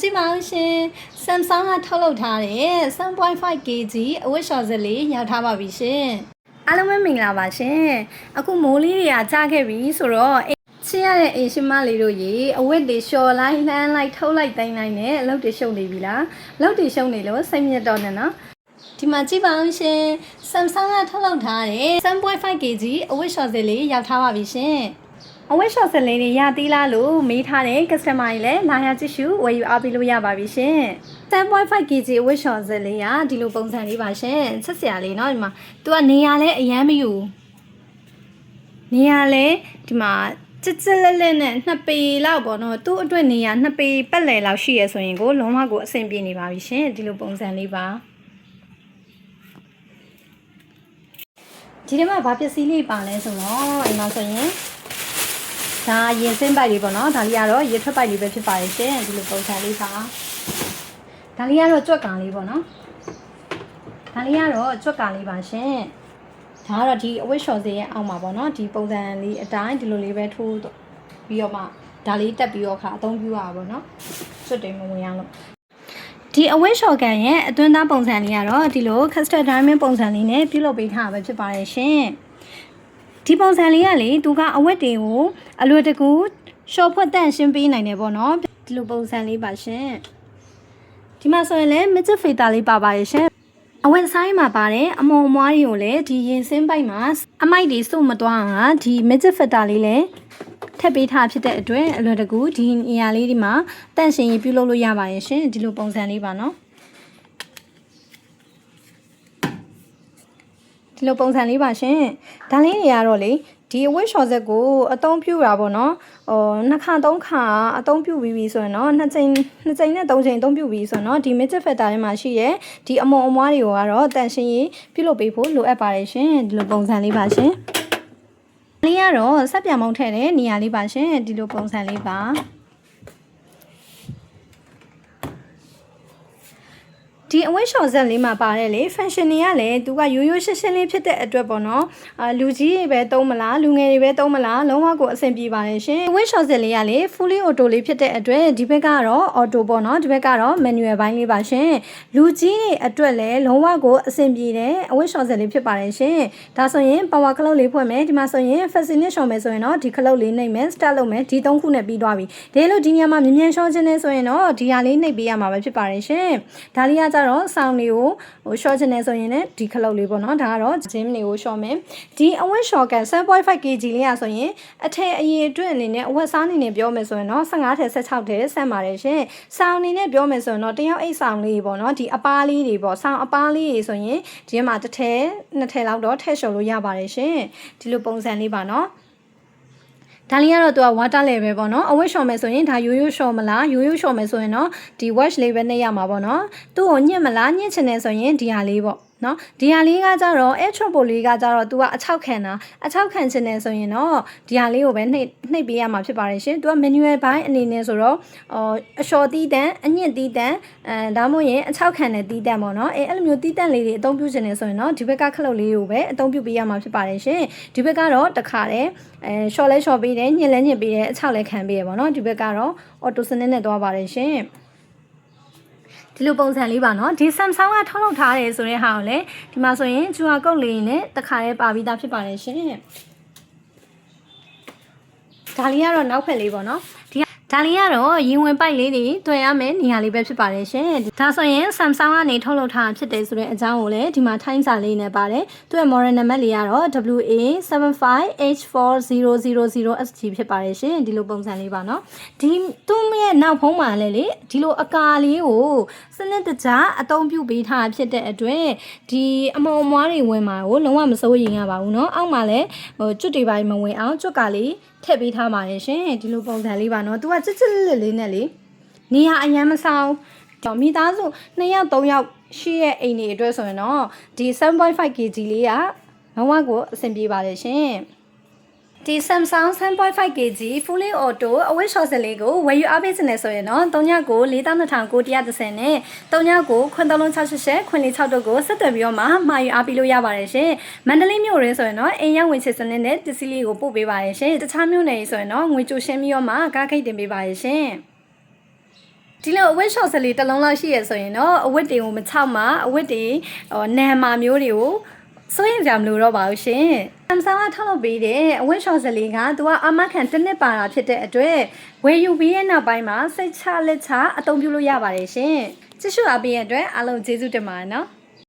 ကြည့်ပါဦးရှင် Samsung ကထုတ်လုပ်ထားတဲ့ 7.5kg အဝတ်လျှော်စက်လေးရောက်ထားပါပြီရှင်အားလုံးပဲမင်္ဂလာပါရှင်အခုမိုးလေးတွေကကြားခဲ့ပြီဆိုတော့ချစ်ရတဲ့အိမ်ရှင်မလေးတို့ရေအဝတ်တွေလျှော်လိုက်လှမ်းလိုက်ထုတ်လိုက်တိုင်းလိုက်နဲ့အလုပ်တွေရှုပ်နေပြီလားအလုပ်တွေရှုပ်နေလို့စိတ်မြတ်တော့နေနော်ဒီမှာကြည့်ပါဦးရှင် Samsung ကထုတ်လုပ်ထားတဲ့ 7.5kg အဝတ်လျှော်စက်လေးရောက်ထားပါပြီရှင်အဝတ်လျှော်စက်လေးတွေရသေးလားလို့မေးထားတဲ့ customer တွေလည်းလာရကြည့်ရှုဝယ်ယူအားပေးလို့ရပါပြီရှင် 7.5kg အဝတ်လျှော်စက်လေးကဒီလိုပုံစံလေးပါရှင်ဆက်စရာလေးเนาะဒီမှာသူကနေရာလဲအရန်မယူနေရာလဲဒီမှာချစ်လက်လက်နဲ့2ပေလောက်ပေါ့နော်သူ့အတွက်နေရာ2ပေပတ်လည်လောက်ရှိရဆိုရင်ကိုလုံးဝကိုအဆင်ပြေနေပါပြီရှင်ဒီလိုပုံစံလေးပါဒီထဲမှာဘာပစ္စည်းလေးပါလဲဆိုတော့အိမ်မှာဆိုရင်ဒါရင်စင်းပိုက်လေးပေါ့နော်ဒါလေးကတော့ရေထွက်ပိုက်လေးပဲဖြစ်ပါရဲ့ရှင်ဒီလိုပုံစံလေးပါဒါလေးကတော့ကြွက်ကာလေးပေါ့နော်ဒါလေးကတော့ကြွက်ကာလေးပါရှင်ဒါကတော့ဒီအဝတ်လျှော်စေးရဲ့အောက်မှာပေါ့နော်ဒီပုံစံလေးအတိုင်းဒီလိုလေးပဲထိုးပြီးတော့မှဒါလေးတက်ပြီးတော့ခါအသုံးပြုရပါပေါ့နော်စွတ်တိမ်မဝင်အောင်လို့ဒီအဝတ်လျှော်ကန်ရဲ့အတွင်းသားပုံစံလေးကတော့ဒီလို custom diamond ပုံစံလေးနဲ့ပြုလုပ်ပေးထားတာပဲဖြစ်ပါတယ်ရှင်ဒီပုံစံလေးကလေသူကအဝတ်တွေကိုအလွယ်တကူရှော့ဖွက်တန့်ရှင်းပေးနိုင်တယ်ပေါ့နော်ဒီလိုပုံစံလေးပါရှင်ဒီမှာဆိုရင်လည်း midget filter လေးပါပါတယ်ရှင်အဝတ်ဆိုင်မှာပါတယ်အမုံအမွားတွေကိုလည်းဒီရင်စင်းပိုက်မှာအမိုက်တွေစုမသွားအောင်ဒီ midget filter လေးလည်းထပ်ပေးထားဖြစ်တဲ့အတွက်အလွယ်တကူဒီနေရာလေးဒီမှာတန့်ရှင်းရေးပြုလုပ်လို့ရပါတယ်ရှင်ဒီလိုပုံစံလေးပါနော်ဒီလိုပုံစံလေးပါရှင်ဒါလေးတွေကတော့လေဒီအဝတ်လျှော်စက်ကိုအသုံးပြုတာပေါ့နော်2ခါ3ခါအသုံးပြုပြီးပြီဆိုရင်တော့2ချိန်နဲ့3ချိန်အသုံးပြုပြီးဆိုရင်တော့ဒီ midget filter ထဲမှာရှိရဲ့ဒီအမုံအမွားတွေကိုကတော့တန့်ရှင်းရေးပြုလုပ်ပေးဖို့လိုအပ်ပါတယ်ရှင်ဒီလိုပုံစံလေးပါရှင်လေးကတော့ဆက်ပြမုံထည့်တဲ့နေရာလေးပါရှင်ဒီလိုပုံစံလေးပါဒီအဝတ်လျှော်စက်လေးမှာပါတယ်လေ function တွေကလည်းသူကရိုးရိုးရှင်းရှင်းလေးဖြစ်တဲ့အတွက်ပေါ့နော်လူကြီးတွေပဲသုံးမလားလူငယ်တွေပဲသုံးမလားလုံးဝကိုအဆင်ပြေပါတယ်ရှင်အဝတ်လျှော်စက်လေးကလေ fully auto လေးဖြစ်တဲ့အတွက်ဒီဘက်ကတော့ auto ပေါ့နော်ဒီဘက်ကတော့ manual ဘိုင်းလေးပါရှင်လူကြီးတွေအတွက်လည်းလုံးဝကိုအဆင်ပြေတဲ့အဝတ်လျှော်စက်လေးဖြစ်ပါတယ်ရှင်ဒါဆိုရင် power cloud လေးဖွင့်မယ်ဒီမှာဆိုရင် fascinating ရှော်မယ်ဆိုရင်တော့ဒီ cloud လေးနှိပ်မယ် start လုပ်မယ်ဒီ3ခုနဲ့ပြီးသွားပြီဒါလို့ဒီညမှာမြ мян ရှော့ခြင်းနဲ့ဆိုရင်တော့ဒီဟာလေးနှိပ်ပေးရမှာပဲဖြစ်ပါတယ်ရှင်ဒါလေးကတော့ဆောင်းလေးကိုရှော့ချင်နေဆိုရင်လည်းဒီခလုတ်လေးပေါ့နော်ဒါကတော့ဂျင်းလေးကိုရှော့မယ်ဒီအဝတ်ရှော့ကန် 7.5kg လေးอ่ะဆိုရင်အထည်အရေအတွက်အနေနဲ့အဝတ်စားအနေနဲ့ပြောမယ်ဆိုရင်တော့15ထည်16ထည်ဆန့်ပါတယ်ရှင်ဆောင်းအနေနဲ့ပြောမယ်ဆိုရင်တော့တယောက်အိတ်ဆောင်းလေးပေါ့နော်ဒီအပားလေးတွေပေါ့ဆောင်းအပားလေးတွေဆိုရင်ဒီမှာတစ်ထည်နှစ်ထည်လောက်တော့ထည့်လျှော်လို့ရပါတယ်ရှင်ဒီလိုပုံစံလေးပါနော်ဒါလေးကတော့သူက water level ပဲပေါ့နော်အဝတ်လျှော်မယ်ဆိုရင်ဒါရိုးရိုးလျှော်မလားရိုးရိုးလျှော်မယ်ဆိုရင်တော့ဒီ wash လေးပဲနှိပ်ရမှာပေါ့နော်သူ့ကိုညှစ်မလားညှစ်ချင်တယ်ဆိုရင်ဒီဟာလေးပေါ့နော်ဒီဟာလေးကကြတော့ air trouble လေးကကြတော့ तू ကအချောက်ခံတာအချောက်ခံချင်တယ်ဆိုရင်တော့ဒီဟာလေးကိုပဲနှိပ်ပေးရမှာဖြစ်ပါတယ်ရှင် तू က manual ဘိုင်းအနေနဲ့ဆိုတော့အလျှော်တီးတန်းအညစ်တီးတန်းဒါမှမဟုတ်ရင်အချောက်ခံတဲ့တီးတန်းပေါ့နော်အဲ့လိုမျိုးတီးတန်းလေးတွေအသုံးပြုချင်တယ်ဆိုရင်တော့ဒီဘက်ကခလုတ်လေးကိုပဲအသုံးပြုပေးရမှာဖြစ်ပါတယ်ရှင်ဒီဘက်ကတော့တခါတည်းရှော်လဲရှော်ပေးတယ်ညစ်လဲညစ်ပေးတယ်အချောက်လဲခံပေးရပေါ့နော်ဒီဘက်ကတော့ auto စနစ်နဲ့သွားပါတယ်ရှင်ဒီလိုပုံစံလေးပါနော်ဒီ Samsung ကထုတ်လုပ်ထားတယ်ဆိုတဲ့ဟာကိုလည်းဒီမှာဆိုရင် QR code လေးနဲ့တခါလေးပါပြီးသားဖြစ်ပါတယ်ရှင်ဒါလေးကတော့နောက်ဖက်လေးပေါ့နော်ဒါလေးကတော့ရင်ဝင်ပိုက်လေးတွေတွေ့ရမယ်နေရာလေးပဲဖြစ်ပါတယ်ရှင်ဒါဆိုရင် Samsung ကနေထုတ်လုပ်ထားဖြစ်တယ်ဆိုတဲ့အကြောင်းကိုလည်းဒီမှာထိုင်းစာလေးနဲ့ပါတယ်သူ့ရဲ့ model number လေးကတော့ WA75H4000SG ဖြစ်ပါတယ်ရှင်ဒီလိုပုံစံလေးပါနော်ဒီသူ့ရဲ့နောက်ဖုံးမှာလည်းလေဒီလိုအကာလေးကိုစနစ်တကျအသုံးပြုပေးထားဖြစ်တဲ့အတွက်ဒီအမုံအမွားတွေဝင်မှာကိုလုံးဝမစိုးရိမ်ရပါဘူးเนาะအောက်မှာလည်းကျွတ်တွေပိုင်းမဝင်အောင်ကျွတ်ကလေးထည့်ပေးထားပါတယ်ရှင်ဒီလိုပုံစံလေးပါเนาะသူကချစ်လေးနဲ့လေနေရအရန်မဆောင်တော့မိသားစု2ယောက်3ယောက်ရှိရဲ့အိမ်တွေအတွက်ဆိုရင်တော့ဒီ 7.5kg လေးကလုံးဝကိုအဆင်ပြေပါတယ်ရှင်ဒီ Samsung 7.5kg fully auto အဝတ်လျှော်စက်လေးကိုဝယ်ယူအားပေးစနေဆိုရင်တော့39,4230နဲ့39,9368တို့ကိုဆက်သွယ်ပြီးတော့မှမှာယူအားပေးလို့ရပါတယ်ရှင်မန္တလေးမြို့ရင်းဆိုရင်တော့အိမ်ရောက်ဝင်ချစ်စနစ်နဲ့ပစ္စည်းလေးကိုပို့ပေးပါတယ်ရှင်တခြားမြို့နယ်ဆိုရင်တော့ငွေကြိုရှင်းပြီးတော့မှကားခိတ်တင်ပေးပါတယ်ရှင် ဒီလိုအဝတ်ရှော့စလေးတစ်လုံးလောက်ရှိရဆိုရင်တော့အဝတ်တွေကိုမချောက်မှာအဝတ်တွေနံမာမျိုးတွေကိုစိုးရင်ကြမလို့တော့ပါဘူးရှင်။ Samsung ကထုတ်လုပ်ပေးတဲ့အဝတ်ရှော့စလေးကသူကအာမခံတစ်နှစ်ပါတာဖြစ်တဲ့အတွက်ဝယ်ယူပြီးရဲ့နောက်ပိုင်းမှာစိတ်ချလက်ချအသုံးပြုလို့ရပါတယ်ရှင်။ကြည့်ရှုအားပေးတဲ့အတွက်အားလုံးကျေးဇူးတင်ပါတယ်နော်။